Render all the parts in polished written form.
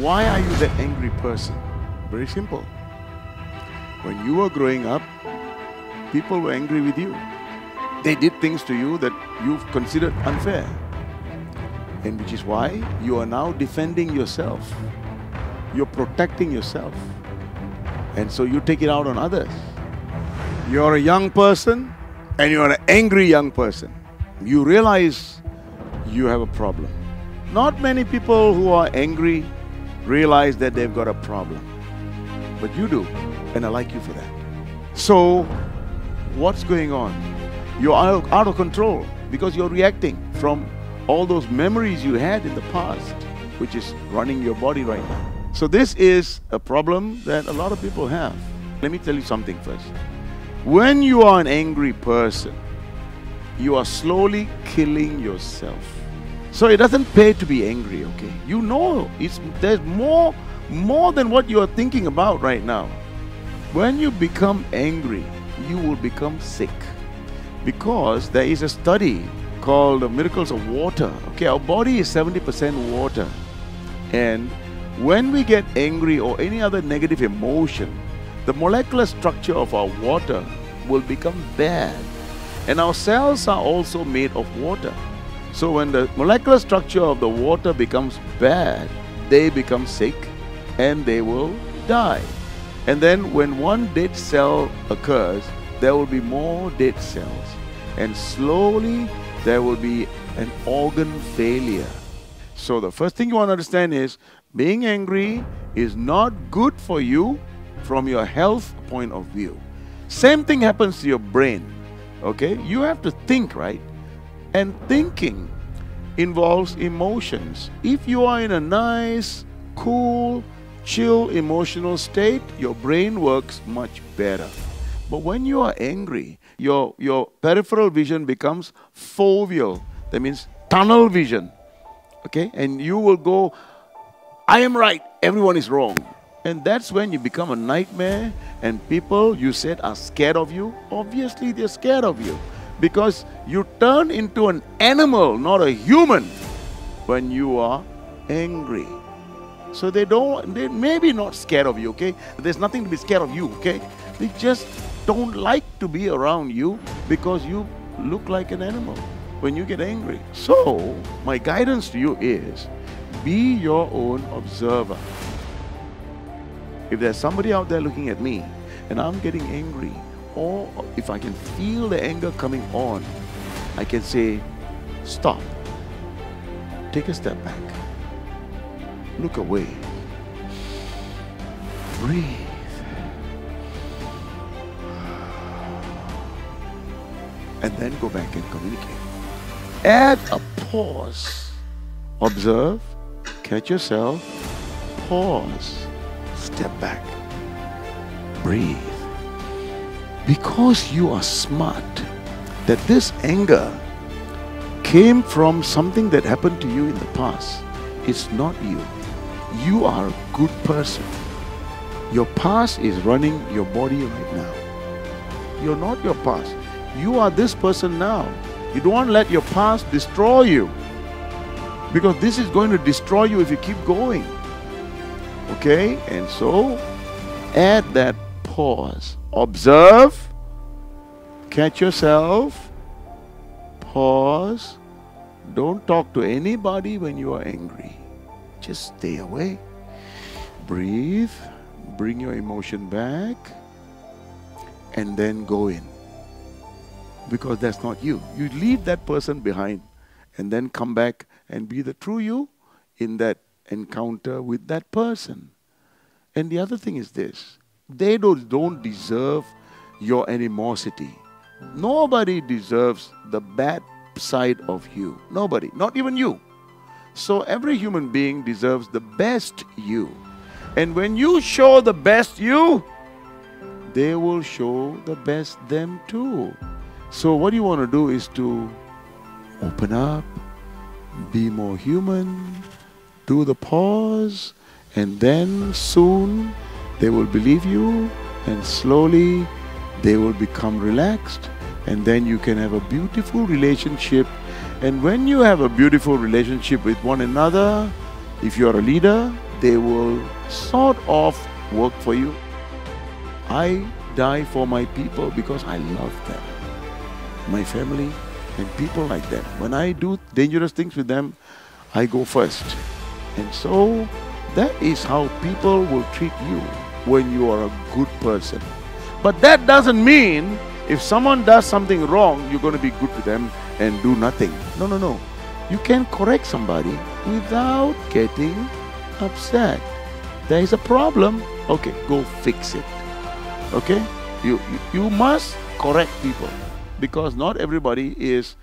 Why are you that angry person? Very simple. When you were growing up, people were angry with you. They did things to you that you've considered unfair. And which is why you are now defending yourself. You're protecting yourself. And so you take it out on others. You're a young person and you're an angry young person. You realize you have a problem. Not many people who are angry realize that they've got a problem. But you do, and I like you for that. So, what's going on? You're out of control because you're reacting from all those memories you had in the past, which is running your body right now. So this is a problem that a lot of people have. Let me tell you something first. When you are an angry person, you are slowly killing yourself. So it doesn't pay to be angry, okay? You know, there's more than what you are thinking about right now. When you become angry, you will become sick. Because there is a study called the Miracles of Water. Okay, our body is 70% water. And when we get angry or any other negative emotion, the molecular structure of our water will become bad. And our cells are also made of water. So when the molecular structure of the water becomes bad, they become sick and they will die. And then when one dead cell occurs, there will be more dead cells. And slowly there will be an organ failure. So the first thing you want to understand is, being angry is not good for you from your health point of view. Same thing happens to your brain. Okay? You have to think, right? And thinking involves emotions. If you are in a nice, cool, chill emotional state, your brain works much better. But when you are angry, your peripheral vision becomes foveal. That means tunnel vision. Okay? And you will go, I am right, everyone is wrong. And that's when you become a nightmare, and people you said are scared of you. Obviously they're scared of you because you turn into an animal, not a human, when you are angry. So they may be not scared of you, okay? There's nothing to be scared of you, okay? They just don't like to be around you because you look like an animal when you get angry. So my guidance to you is, be your own observer. If there's somebody out there looking at me and I'm getting angry, or if I can feel the anger coming on, I can say, stop. Take a step back. Look away. Breathe. And then go back and communicate. Add a pause. Observe. Catch yourself. Pause. Step back. Breathe. Because you are smart, that this anger came from something that happened to you in the past. It's not you. You are a good person. Your past is running your body right now. You're not your past. You are this person now. You don't want to let your past destroy you, because this is going to destroy you if you keep going. Okay? And so, add that pause. Observe. Catch yourself. Pause. Don't talk to anybody when you are angry. Just stay away. Breathe. Bring your emotion back. And then go in. Because that's not you. You leave that person behind and then come back and be the true you in that encounter with that person. And the other thing is this. They don't deserve your animosity. Nobody deserves the bad side of you. Nobody. Not even you. So every human being deserves the best you. And when you show the best you, they will show the best them too. So what you want to do is to open up, be more human, do the pause, and then soon they will believe you, and slowly they will become relaxed, and then you can have a beautiful relationship. And when you have a beautiful relationship with one another, if you are a leader, they will sort of work for you. I die for my people because I love them, my family and people like them. When I do dangerous things with them, I go first. And so that is how people will treat you when you are a good person. But that doesn't mean if someone does something wrong, you're going to be good to them and do nothing. No, no, no. You can correct somebody without getting upset. There is a problem. Okay, go fix it. Okay? You must correct people because not everybody is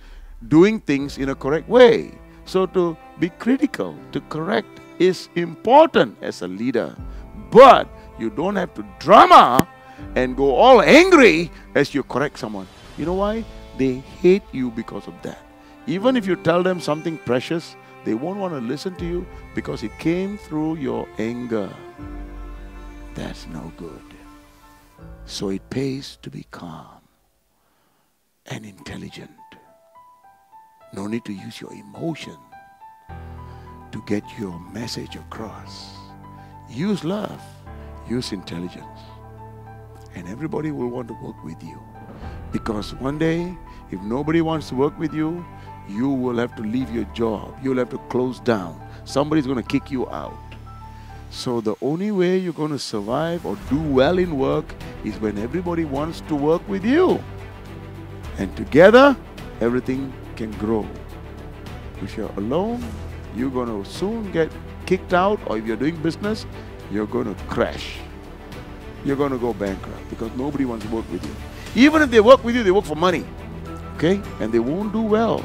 doing things in a correct way. So to be critical, to correct is important as a leader. But you don't have to drama and go all angry as you correct someone. You know why? They hate you because of that. Even if you tell them something precious, they won't want to listen to you because it came through your anger. That's no good. So it pays to be calm and intelligent. No need to use your emotion to get your message across. Use love, use intelligence, and everybody will want to work with you. Because one day, if nobody wants to work with you, you will have to leave your job. You'll have to close down. Somebody's going to kick you out. So the only way you're going to survive or do well in work is when everybody wants to work with you. And together, everything can grow. If you're alone, you're going to soon get kicked out, or if you're doing business, you're going to crash. You're going to go bankrupt because nobody wants to work with you. Even if they work with you, they work for money. Okay? And they won't do well.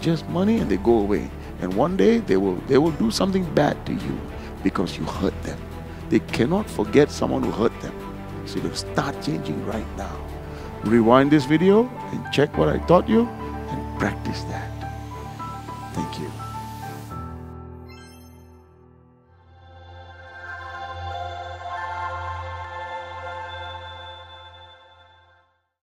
Just money and they go away. And one day they will do something bad to you because you hurt them. They cannot forget someone who hurt them. So you start changing right now. Rewind this video and check what I taught you and practice that. Thank you.